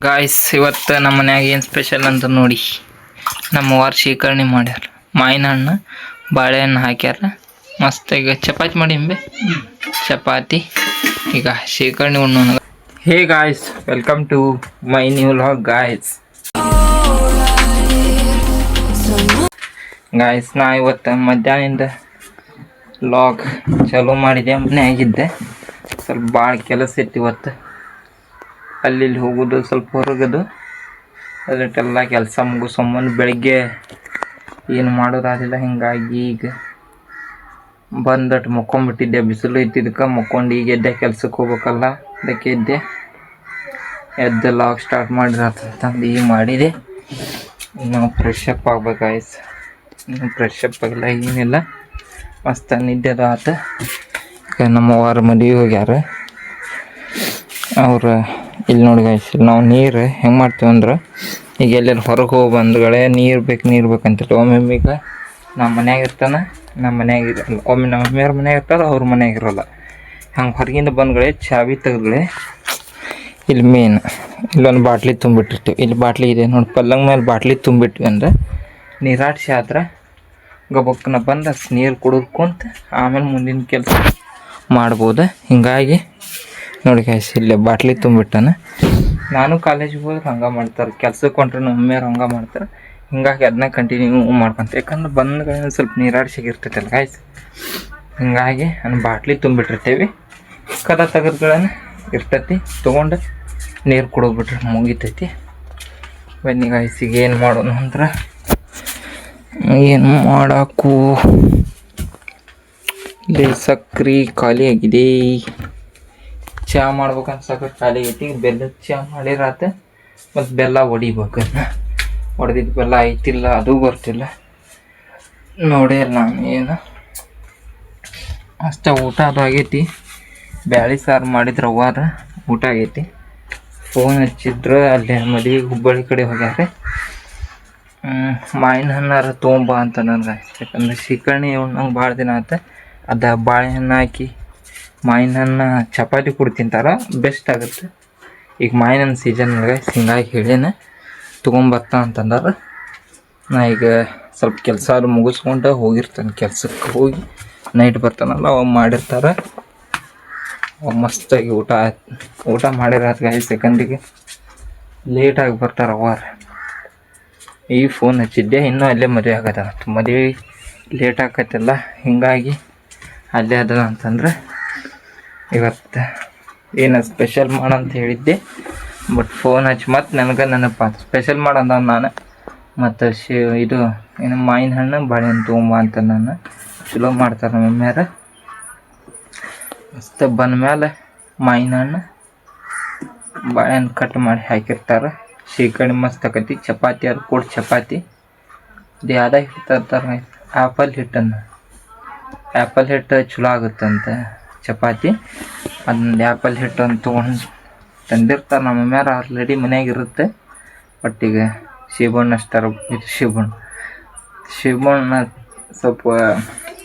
Guys ಇವತ್ತು ನಮ್ಮ ಮನ್ಯಾಗ ಏನು ಸ್ಪೆಷಲ್ ಅಂತ ನೋಡಿ. ನಮ್ಮ ವಾರ ಶೇಖರಣೆ ಮಾಡ್ಯಾರ. ಮಾವಿನ ಹಣ್ಣು ಬಾಳೆಹಣ್ಣು ಹಾಕ್ಯಾರ. ಮಸ್ತ್ ಈಗ ಚಪಾತಿ ಮಾಡಿಂಬೆ ಚಪಾತಿ ಈಗ ಶೇಖರಣೆ ಉಣ್ಣೋಣ. Hey guys, welcome to my new vlog guys. ನಾ ಇವತ್ತು ಮಧ್ಯಾಹ್ನದಿಂದ ವ್ಲಾಗ್ ಚಾಲೂ ಮಾಡಿದೆ. ಮನೆಯಾಗಿದ್ದೆ, ಸ್ವಲ್ಪ ಭಾಳ ಕೆಲಸ ಇತ್ತು ಇವತ್ತು. ಅಲ್ಲಿ ಹೋಗೋದು, ಸ್ವಲ್ಪ ಹೊರಗೋದು, ಅದಕ್ಕೆಲ್ಲ ಕೆಲಸ ಮುಗಿಸ್ಕೊಂಬಂದು ಬೆಳಗ್ಗೆ ಏನು ಮಾಡೋದಾಗಿಲ್ಲ. ಹಿಂಗಾಗಿ ಈಗ ಬಂದಟ್ಟು ಮುಕ್ಕೊಂಬಿಟ್ಟಿದ್ದೆ. ಬಿಸಿಲು ಇತ್ತಿದ್ದಕ್ಕೆ ಮುಕ್ಕೊಂಡು ಈಗ ಎದ್ದೆ. ಕೆಲ್ಸಕ್ಕೆ ಹೋಗ್ಬೇಕಲ್ಲ, ಅದಕ್ಕೆ ಎದ್ದು ಲಾಗ್ ಸ್ಟಾರ್ಟ್ ಮಾಡಿರತ್ತಂದು ಈಗ ಮಾಡಿದೆ. ಇನ್ನು ಫ್ರೆಶ್ ಅಪ್ ಆಗ್ಬೇಕಾಯ್ತು. ಇನ್ನು ಫ್ರೆಶ್ ಅಪ್ ಆಗಿಲ್ಲ, ಏನಿಲ್ಲ. ಮಸ್ತ್ ನಿದ್ದೆದು ಆತ. ಈಗ ನಮ್ಮ ವಾರ ಮದುವೆ ಹೋಗ್ಯಾರ ಅವ್ರು. ಇಲ್ಲಿ ನೋಡಿ ಗಾಯ್ಸ್, ನಾವು ನೀರು ಹೆಂಗೆ ಮಾಡ್ತೀವಿ ಅಂದ್ರೆ, ಈಗ ಎಲ್ಲೆಲ್ಲಿ ಹೊರಗೆ ಹೋಗಿ ಬಂದ್ಗಳೇ ನೀರು ಬೇಕಂತಿಲ್ಲ. ಒಮ್ಮೆ ಈಗ ನಮ್ಮ ಮನ್ಯಾಗ ಇರ್ತಾನೆ, ನಮ್ಮ ಮನ್ಯಾಗ ಇರಲ್ಲ. ಒಮ್ಮೆ ನಮ್ಮ ಮಮ್ಮಿಯವ್ರ ಮನ್ಯಾಗ ಇರ್ತಾರೆ, ಅವ್ರ ಮನ್ಯಾಗ ಇರೋಲ್ಲ. ಹಂಗೆ ಹೊರಗಿಂದ ಬಂದ್ಗಳೇ ಚಾವಿ ತೆಗೆದ್ಗಳೇ ಇಲ್ಲಿ ಮೇನ್ ಇಲ್ಲೊಂದು ಬಾಟ್ಲಿ ತುಂಬಿಟ್ಟಿರ್ತೀವಿ. ಇಲ್ಲಿ ಬಾಟ್ಲಿ ಇದೆ ನೋಡಿ, ಪಲ್ಲಂಗ ಮೇಲೆ ಬಾಟ್ಲಿ ತುಂಬಿಟ್ವಿ ಅಂದ್ರೆ ನೀರಾಡ್ಸಿ ಆದ್ರೆ ಗಬಕ್ಕನ ಬಂದು ನೀರು ಕುಡಿದ್ಕೊಂತ ಆಮೇಲೆ ಮುಂದಿನ ಕೆಲಸ ಮಾಡ್ಬೋದು. ಹಿಂಗಾಗಿ ನೋಡಿ ಗಾಯ್ಸ್, ಇಲ್ಲೇ ಬಾಟ್ಲಿ ತುಂಬಿಟ್ಟಾನ. ನಾನು ಕಾಲೇಜಿಗೆ ಹೋದ್ರೆ ಹಂಗೆ ಮಾಡ್ತಾರೆ, ಕೆಲ್ಸಕ್ಕೆ ಹೊಂಟ್ರೆ ನಮ್ಮ ಮಮ್ಮಿಯವ್ರು ಹಂಗೆ ಮಾಡ್ತಾರೆ. ಹಿಂಗಾಗಿ ಅದನ್ನ ಕಂಟಿನ್ಯೂ ಮಾಡ್ಕೊಂತ, ಯಾಕಂದ್ರೆ ಬಂದ್ಗಳಿಂದ ಸ್ವಲ್ಪ ನೀರಾಡ್ಸಿಗಿರ್ತೈತಲ್ಲ ಗಾಯ್ಸ್. ಹಿಂಗಾಗಿ ನಾನು ಬಾಟ್ಲಿ ತುಂಬಿಟ್ಟಿರ್ತೀವಿ, ಕದ ತೆಗೆದ್ಗಳನ್ನ ಇರ್ತೈತಿ, ತೊಗೊಂಡು ನೀರು ಕುಡಿದ್ಬಿಟ್ರೆ ಮುಗಿತೈತಿ. ಬನ್ನಿ ಗಾಯ್ಸ್, ಈಗ ಏನು ಮಾಡೋಣ ಅಂದ್ರೆ, ಏನು ಮಾಡಾಕು ಇಲ್ಲಿ ಸಕ್ರೆ ಖಾಲಿ ಆಗಿದೆ. ಚಹಾ ಮಾಡ್ಬೇಕಂತ ಸಕ್ಕರೆ ಖಾಲಿ ಐತಿ. ಬೆಲ್ಲದ ಚಹಾ ಮಾಡಿರಾತ, ಮತ್ತು ಬೆಲ್ಲ ಹೊಡಿಬೇಕನ್ನ. ಹೊಡೆದಿದ್ದು ಬೆಲ್ಲ ಐತಿಲ್ಲ, ಅದು ಬರ್ತಿಲ್ಲ. ನೋಡಿಲ್ಲ ನಾನು ಏನು ಅಷ್ಟೇ. ಊಟ ಅದು ಆಗೈತಿ. ಬ್ಯಾಳಿ ಸಾರು ಮಾಡಿದ್ರೆ ಅವ್ವಾರ ಊಟ ಆಗೈತಿ. ಫೋನ್ ಹಚ್ಚಿದ್ರು, ಅಲ್ಲೇ ಮದುವೆಗೆ ಹುಬ್ಬಳ್ಳಿ ಕಡೆ ಹೋಗ್ಯಾರ. ಮಾವಿನ ಹಣ್ಣಾರ ತೊಗೊಂಬ ಅಂತ ನನಗೆ. ಯಾಕಂದ್ರೆ ಶೀಕರಣೆ ಉಣ್ಣಂಗೆ ಭಾಳ ದಿನ ಆಯ್ತು. ಅದು ಬಾಳೆಹಣ್ಣು ಹಾಕಿ ಮಾವಿನ ಹಣ್ಣು ಚಪಾತಿ ಕೂಡ ತಿಂತಾರೆ, ಬೆಸ್ಟ್ ಆಗುತ್ತೆ. ಈಗ ಮಾವಿನ ಹಣ್ಣು ಸೀಸನ್ಗೆ ಹಿಂಗಾಗಿ ಹೇಳೇನೆ ತೊಗೊಂಬರ್ತಾ ಅಂತಂದಾರ. ನಾ ಈಗ ಸ್ವಲ್ಪ ಕೆಲಸ ಅದು ಮುಗಿಸ್ಕೊಂಡು ಹೋಗಿರ್ತಾನೆ. ಕೆಲ್ಸಕ್ಕೆ ಹೋಗಿ ನೈಟ್ ಬರ್ತಾನಲ್ಲ, ಅವಾಗ ಮಾಡಿರ್ತಾರೆ. ಅವಾಗ ಮಸ್ತಾಗಿ ಊಟ ಮಾಡಿರತ್ತೆ ಗಾಯ್ಸ್. ಸೆಕೆಂಡಿಗೆ ಲೇಟಾಗಿ ಬರ್ತಾರೆ ಅವಾರ. ಈ ಫೋನ್ ಹಚ್ಚಿದ್ದೆ, ಇನ್ನೂ ಅಲ್ಲೇ ಮದುವೆ ಆಗದ. ಮದುವೆ ಲೇಟ್ ಆಕೈತಲ್ಲ, ಹಿಂಗಾಗಿ ಅಲ್ಲೇ ಅದ ಅಂತಂದ್ರೆ ಇವತ್ತು ಏನು ಸ್ಪೆಷಲ್ ಮಾಡಂತ ಹೇಳಿದ್ದೆ. ಬಟ್ ಫೋನ್ ಹಚ್ಚಿ ಮತ್ತು ನನಗೆ ಸ್ಪೆಷಲ್ ಮಾಡಂದ ನಾನು. ಮತ್ತು ಇದು ಏನು ಮಾವಿನ ಹಣ್ಣು ಬಾಳೆಹಣ್ಣು ತೊಗೊಂಬ ಅಂತ ನಾನು. ಚಲೋ ಮಾಡ್ತಾರೆ ನಮ್ಮ ಮಮ್ಮಿಯಾರ. ಮಸ್ತ್ ಬಂದ ಮೇಲೆ ಮಾವಿನ ಹಣ್ಣು ಬಾಳೆಹಣ್ಣು ಕಟ್ ಮಾಡಿ ಹಾಕಿರ್ತಾರೆ. ಶೀಕರಣೆ ಮಸ್ತ್ ಆಕೈತಿ. ಚಪಾತಿ ಅದು ಕೂಡ ಚಪಾತಿ ಇದು ಯಾವ್ದು ಹಿಟ್ಟು ತರ್ತಾರೆ, ಆ್ಯಪಲ್ ಹಿಟ್ಟು ಚಲೋ ಆಗುತ್ತಂತ ಚಪಾತಿ. ಅದೊಂದು ಆ್ಯಪಲ್ ಹಿಟ್ಟು ಅಂತ ತೊಗೊಂಡು ತಂದಿರ್ತಾರೆ ನಮ್ಮ ಮಮ್ಮಿಯಾರ. ಆಲ್ರೆಡಿ ಮನೆಯಾಗಿರುತ್ತೆ. ಬಟ್ ಈಗ ಶಿವಣ್ಣ ಅಷ್ಟಾರ ಇದು ಶಿವಣ್ಣ ಸ್ವಲ್ಪ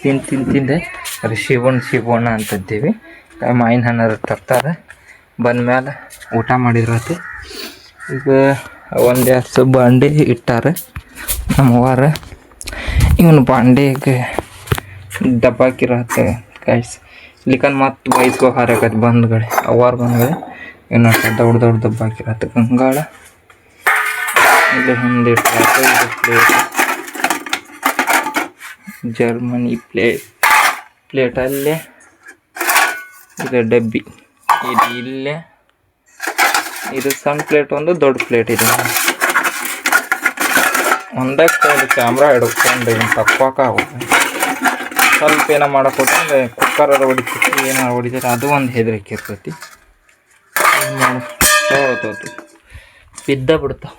ತಿಂದೆ ಅದು ಶಿವಣ್ಣ ಅಂತಂತೀವಿ. ಮಾವಿನ ಹಣ್ಣಾರು ತರ್ತಾರೆ. ಬಂದಮೇಲೆ ಊಟ ಮಾಡಿರತ್ತೆ. ಈಗ ಒಂದು ಎರಡು ಬಾಂಡೆ ಇಟ್ಟಾರೆ ನಮ್ಮವಾರ. ಇವನು ಬಾಂಡೆಗೆ ದಬ್ಬಾಕಿರತ್ತೆ ಗಾಯ್ಸ್. ಇಲ್ಲಿಕಂದು ಮತ್ತೆ ಬೈಸ್ಕೋ ಹಾರಕತ್ತೆ ಬಂದ್ಗಡೆ ಅವಾರ ಬಂದ್ಗಡೆ. ಇನ್ನು ದೊಡ್ಡ ದಬ್ಬಾಕಿರತ್ತೆ ಗಂಗಾಳ. ಇದು ಹಿಂದೆ ಪ್ಲೇಟ್, ಜರ್ಮನಿ ಪ್ಲೇಟಲ್ಲೇ ಇದು ಡಬ್ಬಿ. ಇದು ಇಲ್ಲೇ ಇದು ಸಣ್ಣ ಪ್ಲೇಟ್, ಒಂದು ದೊಡ್ಡ ಪ್ಲೇಟ್ ಇದೆ. ಒಂದಕ್ಕೆ ಕ್ಯಾಮ್ರಾ ಹಿಡ್ಕೊಂಡು ತಕ್ಕೋಕ್ಕಾಗುತ್ತೆ. ಸ್ವಲ್ಪ ಏನೋ ಮಾಡೋಕ್ಕೋದ್ರೆ ಕುಕ್ಕರ್ ಹೊಡಿತೈತಿ, ಏನಾರು ಹೊಡಿತಾರೆ, ಅದು ಒಂದು ಹೆದರಿಕೆ ಇರ್ತೈತಿ. ಬಿದ್ದ ಬಿಡ್ತಾವೆ.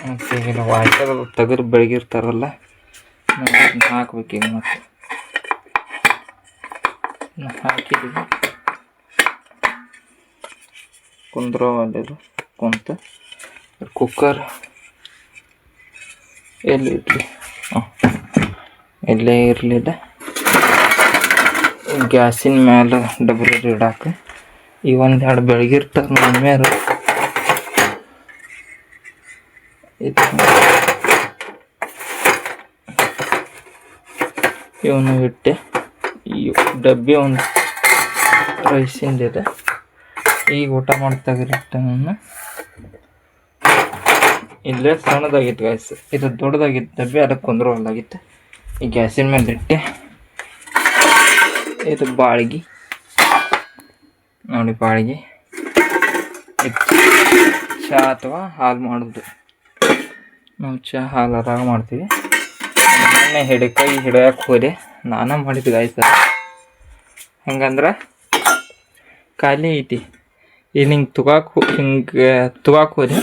ಮತ್ತು ಈಗ ವಾಯ್ಕಲ್ ತೆಗೆದು ಬೆಳಗಿರ್ತಾರಲ್ಲ, ಹಾಕ್ಬೇಕೀಗ. ಮತ್ತೆ ಹಾಕಿದ್ದೀವಿ ಕುಂದ್ರೋ ಅಲ್ಲಿ ಕುಂತ. ಕುಕ್ಕರ್ ಎಲ್ಲಿ ಇರಲಿ, ಎಲ್ಲೇ ಇರಲಿಲ್ಲ. ಗ್ಯಾಸಿನ ಮೇಲೆ ಡಬ್ರಿ ಇಡಾಕ ಈ ಒಂದೆರಡು ಬೆಳಗಿರ್ತಾರೆ ನಮ್ಮೆಯರು. ಇವನು ಇಟ್ಟೆ. ಈ ಡಬ್ಬಿ ಒಂದು ರೈಸಿಂದಿದೆ. ಈಗ ಊಟ ಮಾಡ್ತಾಗಿರುತ್ತೆ ನಾನು. ಇಲ್ಲೇ ಸಣ್ಣದಾಗಿತ್ತು ಗ್ಯಾಸ್, ಇದು ದೊಡ್ಡದಾಗಿತ್ತು ಡಬ್ಬಿ, ಅದಕ್ಕೆ ಕುಂದ್ರವಲ್ಲಾಗಿತ್ತು. ಈ ಗ್ಯಾಸಿನ ಮೇಲೆ ಇಟ್ಟೆ. ಇದು ಬಾಳ್ಗಿ ನೋಡಿ, ಬಾಳ್ಗಿ ಚಹಾ ಅಥವಾ ಹಾಲು ಮಾಡೋದು. ನಾವು ಚಹಾ ಹಾಲರಾಗ ಮಾಡ್ತೀವಿ. ಮೊನ್ನೆ ಹಿಡಿಯಕ್ಕೆ ಹೋದೆ, ನಾನು ಮಾಡಿದ್ದು ಗಾಯ್ಸ. ಹೆಂಗಂದ್ರೆ ಖಾಲಿ ಐತಿ, ಈಗ ಹಿಂಗೆ ತುಗಾಕ್ ಹೋದೆ,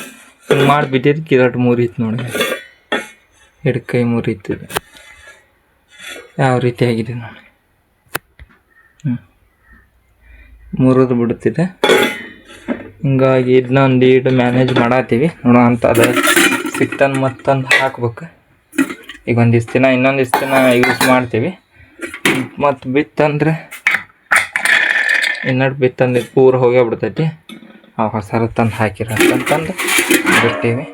ಹಿಂಗೆ ಮಾಡಿ ಬಿದ್ದಿದ್ದು ಗಿರಟ್ ಮುರಿತು ನೋಡಿ, ಹಿಡ್ಕೈ ಮುರಿತದೆ. ಯಾವ ರೀತಿ ಆಗಿದೆ ನೋಡಿ, ಮುರಿದು ಬಿಡುತ್ತಿದೆ. ಹಿಂಗಾಗಿ ಇದನ್ನೊಂದು ಈಡು ಮ್ಯಾನೇಜ್ ಮಾಡತ್ತೀವಿ ನೋಡೋ ಅಂತ. ಅದು ಸಿಕ್ತಂದು ಮತ್ತೊಂದು ಹಾಕ್ಬೇಕು. ಈಗ ಒಂದಿಷ್ಟು ದಿನ ಇನ್ನೊಂದಿಷ್ಟು ದಿನ ಯೂಸ್ ಮಾಡ್ತೀವಿ. ಮತ್ತು ಬಿತ್ತಂದ್ರೆ ಇನ್ನಡು ಬಿತ್ತಂದು ಪೂರ ಹೋಗೇ ಬಿಡ್ತೈತಿ. ಅವು ಹೊಸರ ತಂದು ಹಾಕಿರಂತಂದು ಬಿಡ್ತೀವಿ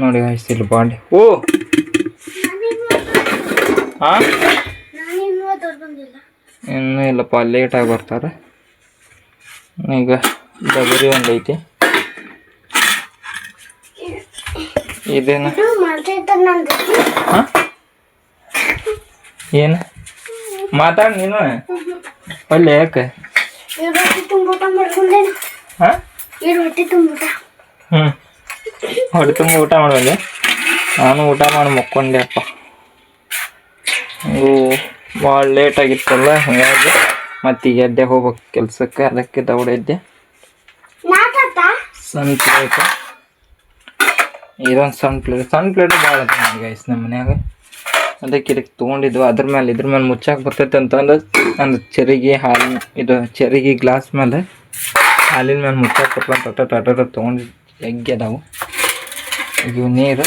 ನೋಡಿ. ಇಲ್ಲಿ ಬಾಂಡೆ ಓ ಹಾಂ ಇನ್ನೂ ಇಲ್ಲಪ್ಪ, ಲೇಟಾಗಿ ಬರ್ತಾರೆ. ಈಗ ಡಬರಿ ಒಂದು ಐತಿ. ಇದೇನು ಹಾಂ ಏನು ಮಾತಾಡಿ ನೀನು ಒಳ್ಳೆ ಯಾಕೆ? ಹಾಂ ಹೊಟ್ಟೆ ತುಂಬ ಊಟ ಮಾಡುವಲ್ಲಿ. ನಾನು ಊಟ ಮಾಡಿ ಮಕ್ಕೊಂಡೆ ಅಪ್ಪ. ಭಾಳ ಲೇಟಾಗಿತ್ತಲ್ಲ, ಹಾಗಾಗಿ ಮತ್ತೀಗ ಎದ್ದೆ ಹೋಗ್ಬೇಕು ಕೆಲ್ಸಕ್ಕೆ. ಅದಕ್ಕೆ ದೌಡಿದ್ದೆ. ಸಣ್ಣ ಪ್ಲೇಟ್, ಇದೊಂದು ಸಣ್ಣ ಪ್ಲೇಟ್ ಭಾಳ ಅದ ನನಗೆ ಗೈಸ್ ನಮ್ಮ ಮನ್ಯಾಗ. ಅದಕ್ಕೆ ಇದಕ್ಕೆ ತೊಗೊಂಡಿದ್ವು. ಇದ್ರ ಮೇಲೆ ಮುಚ್ಚಾಕೆ ಬರ್ತೈತೆ ಅಂತಂದು ಒಂದು ಚೆರಿಗೆ ಹಾಲಿನ ಇದು ಚೆರಿಗೆ ಗ್ಲಾಸ್ ಮೇಲೆ ಹಾಲಿನ ಮೇಲೆ ಮುಚ್ಚಾಕೆ ಬರ್ತಂತ ತೊಗೊಂಡಿದ್ದು. ಎಗ್ಗೆ ಅದಾವು. ಈಗ ನೀರು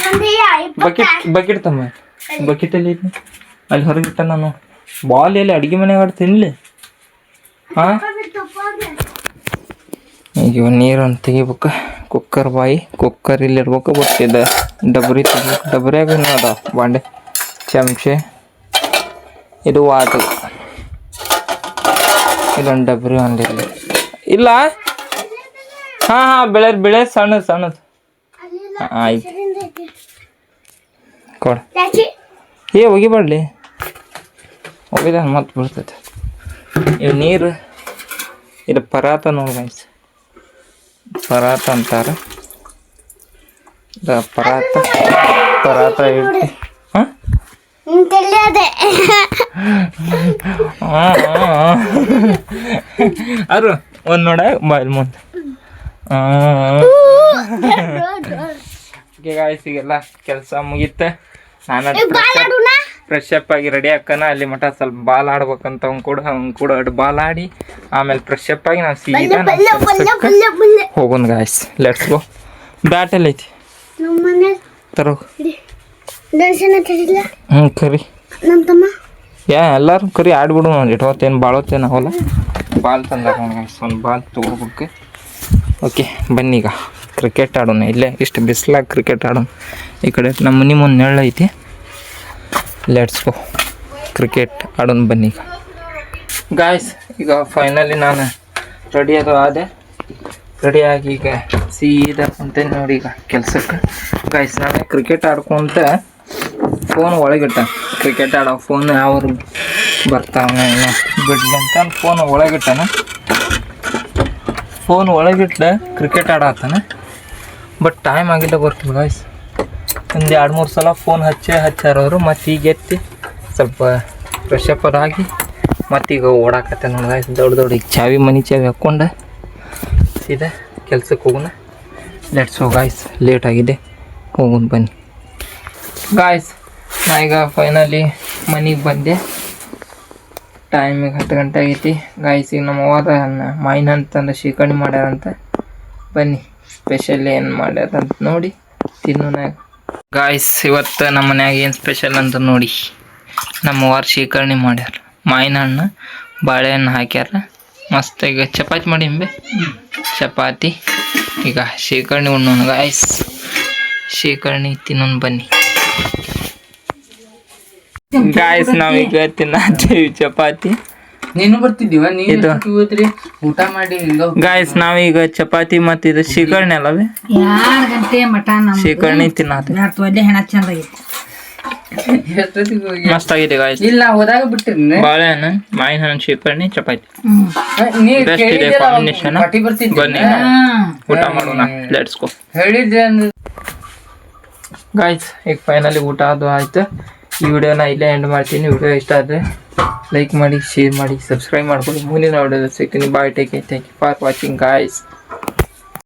ಬಕೆಟ್ ತಮ್ಮ, ಬಕೆಟಲ್ಲಿ ಅಲ್ಲಿ ಹೊರಗಿಟ್ಟ. ನಾನು ಬಾಲ್ ಎಲ್ಲಿ ಅಡುಗೆ ಮನೆಯಾಗ ತಿನ್ನಲಿ. ಹಾಂ ಈಗ ನೀರನ್ನು ತೆಗಿಬೇಕು. ಕುಕ್ಕರ್ ಕುಕ್ಕರ್ ಇಲ್ಲಿ ಇರ್ಬೇಕು. ಬಟ್ ಇದು ಡಬ್ರಿ ತೆಗಿಬೇಕು. ಡಬ್ರಿಯಾಗ ಅದ ಬಾಂಡೆ, ಚಮಚೆ, ಇದು ವಾಟರ್. ಇದೊಂದು ಡಬ್ರಿ ಒಂದಿರಲಿ ಇಲ್ಲ. ಹಾಂ ಬೆಳೆ ಸಣ್ಣದು. ಆಯ್ತು ಕೊಡ. ಹೋಗಿಬಾಡ್ಲಿ, ಹೋಗಿದ ಮತ್ತೆ ಬೀಳ್ತೈತೆ. ಇವು ನೀರು, ಇದು ಪರಾತ ನೋಡಿ ಗೈಸ್, ಪರಾತ ಅಂತಾರೆ. ಪರಾತ ಇಡ್ತಿ. ಹಾಂ ಅರು ಒಂದು ನೋಡ ಮೊಬೈಲ್ ಮುಂದೆ. ಗಾಯ್ಸಿಗೆಲ್ಲ ಕೆಲಸ ಮುಗೀತೆ. ನಾನು ಫ್ರೆಶ್ ಅಪ್ ಆಗಿ ರೆಡಿ ಹಾಕನ. ಅಲ್ಲಿ ಮಠ ಸ್ವಲ್ಪ ಬಾಲ್ ಆಡ್ಬೇಕಂತ ಅವ್ನು ಕೂಡ ಬಾಲ್ ಆಡಿ ಆಮೇಲೆ ಫ್ರೆಶ್ ಅಪ್ ಆಗಿ ನಾವು ಸೀದಾ ಹೋಗೋಣ ಗಾಯ್ಸ್. Let's go. ಬ್ಯಾಟ್ ಎಲ್ಲ ಐತಿ ತರೋ. ಕರಿ ಎಲ್ಲರೂ ಕರಿ ಆಡ್ಬಿಡು. ಒಂದು ಇಟ್ವತ್ತೇನು ಬಾಳತ್ತೇನು ಅವಲ್ಲ. ಬಾಲ್ ತಂದಾಗ ಒಂದು ಬಾಲ್ ತೊಗೋಬೇಕು. ಓಕೆ ಬನ್ನಿ ಈಗ ಕ್ರಿಕೆಟ್ ಆಡೋಣ. ಇಲ್ಲೇ ಇಷ್ಟು ಬಿಸಿಲಾಗ ಕ್ರಿಕೆಟ್ ಆಡೋಣ. ಈ ಕಡೆ ನಮ್ಮ ಮನೆ ಮುಂದೆ ನೆರಳು ಐತಿ. ಲೆಟ್ಸ್ ಗೋ ಕ್ರಿಕೆಟ್ ಆಡೋಣ ಬನ್ನಿ ಈಗ ಗಾಯ್ಸ್. ಈಗ ಫೈನಲಿ ನಾನು ಆದೆ. ರೆಡಿಯಾಗಿ ಈಗ ಸೀದಾ ಅಂತೇಳಿ ನೋಡಿ ಈಗ ಕೆಲ್ಸಕ್ಕೆ ಗಾಯ್ಸ್. ನಾನು ಕ್ರಿಕೆಟ್ ಆಡ್ಕೊಂತ ಫೋನ್ ಒಳಗಿಟ್ಟ. ಕ್ರಿಕೆಟ್ ಆಡೋ ಫೋನ್ ಯಾವ್ರು ಬರ್ತಾವನ ಬಿಡ್ಲಿ ಅಂತ ಫೋನ್ ಒಳಗಿಟ್ಟಾನ. ಫೋನ್ ಒಳಗಿಟ್ಟ ಕ್ರಿಕೆಟ್ ಆಡತ್ತಾನ. ಬಟ್ ಟೈಮ್ ಆಗಿಲ್ಲ ಬರ್ತೀವಿ ಗಾಯ್ಸ್. ಒಂದು 2-3 ಸಲ ಫೋನ್ ಹಚ್ಚಾರವರು. ಮತ್ತು ಈಗ ಎತ್ತಿ ಸ್ವಲ್ಪ ಫ್ರೆಶ್ ಅಪ್ ಆಗಿ ಮತ್ತೀಗ ಓಡಾಕತ್ತೆ ನೋಡಿ ಗಾಯ್ಸ್. ದೊಡ್ಡ ಈಗ ಮನೆ ಚಾವಿ ಹಾಕ್ಕೊಂಡು ಸೀದಾ ಕೆಲ್ಸಕ್ಕೆ ಹೋಗೋಣ. Let's go guys. ಲೇಟ್ ಆಗಿದೆ, ಹೋಗೋಣ ಬನ್ನಿ ಗಾಯ್ಸ್. ನಾ ಈಗ ಫೈನಲಿ ಮನೆಗೆ ಬಂದೆ. ಟೈಮಿಗೆ 10 ಗಂಟೆ ಆಗೈತಿ ಗಾಯ್ಸ್. ಈಗ ನಮ್ಮ ಅವ್ವ ಮಾವಿನ ಅಂತಂದು ಶೀಕರಣೆ ಮಾಡ್ಯಾರಂತ. ಬನ್ನಿ ಸ್ಪೆಷಲ್ ಏನು ಮಾಡ್ಯಾರಂತ ನೋಡಿ ತಿನ್ನೋಣ ಗಾಯ್ಸ್. ಇವತ್ತು ನಮ್ಮ ಮನ್ಯಾಗ ಏನು ಸ್ಪೆಷಲ್ ಅಂತ ನೋಡಿ. ನಮ್ಮ ಅವ್ವ ಶೀಕರಣೆ ಮಾಡ್ಯಾರ. ಮಾವಿನ ಹಣ್ಣು ಬಾಳೆಹಣ್ಣು ಹಾಕ್ಯಾರ ಮಸ್ತ್ ಈಗ ಚಪಾತಿ ಮಾಡಿಂಬೆ ಚಪಾತಿ ಈಗ ಶೇಖರಣೆ ಉಣ್ಣೋಣ ಗಾಯ್ಸ್ ಶೇಖರಣೆ ತಿನ್ನೋಣ ಬನ್ನಿ ಗಾಯ್ಸ್ ನಾವೀಗ ತಿನ್ನತ್ತೀವಿ ಚಪಾತಿ ನೀನು ಬರ್ತಿದ್ದೀವ ನೀನು ಊಟ ಮಾಡಿ ಗಾಯ್ಸ್ ನಾವೀಗ ಚಪಾತಿ ಮತ್ತೆ ಇದು ಶೇಖರಣೆ ಅಲ್ಲವೇ 2 ಗಂಟೆ ಮಟ ಶೇಖರಣೆ ತಿನ್ನತ್ತೀವಿ ಹೆಣ ಚಂದಾಗಿತ್ತು ಮಸ್ತ್ ಆಗಿದೆ ಗಾಯ್ಸ್ ಇಲ್ಲ ಹೋದಾಗ ಬಿಟ್ಟಿರಿ ಬಾಳೆಹಣ್ಣು ಮಾವಿನ ಹಣ್ಣು ಶೇಖರಣೆ ಚಪಾತಿ ಬೆಸ್ಟ್ ಇದೆ ಕಾಂಬಿನೇಷನ್ ಬನ್ನಿ ಊಟ ಮಾಡೋಣ ಲೆಟ್ಸ್ ಗೋ ಹೇಳಿದ್ರೆ ಗಾಯ್ಸ್ ಈಗ ಫೈನಲಿ ಊಟ ಅದು ಆಯ್ತು ಈ ವಿಡಿಯೋನ ಇಲ್ಲೇ ಎಂಡ್ ಮಾಡ್ತೀನಿ ವಿಡಿಯೋ ಇಷ್ಟ ಆದರೆ ಲೈಕ್ ಮಾಡಿ ಶೇರ್ ಮಾಡಿ ಸಬ್ಸ್ಕ್ರೈಬ್ ಮಾಡ್ಕೊಳ್ಳಿ ಮುಂದಿನ ವಿಡಿಯೋದಲ್ಲಿ ಸಿಗ್ತೀನಿ bye take thank you for watching guys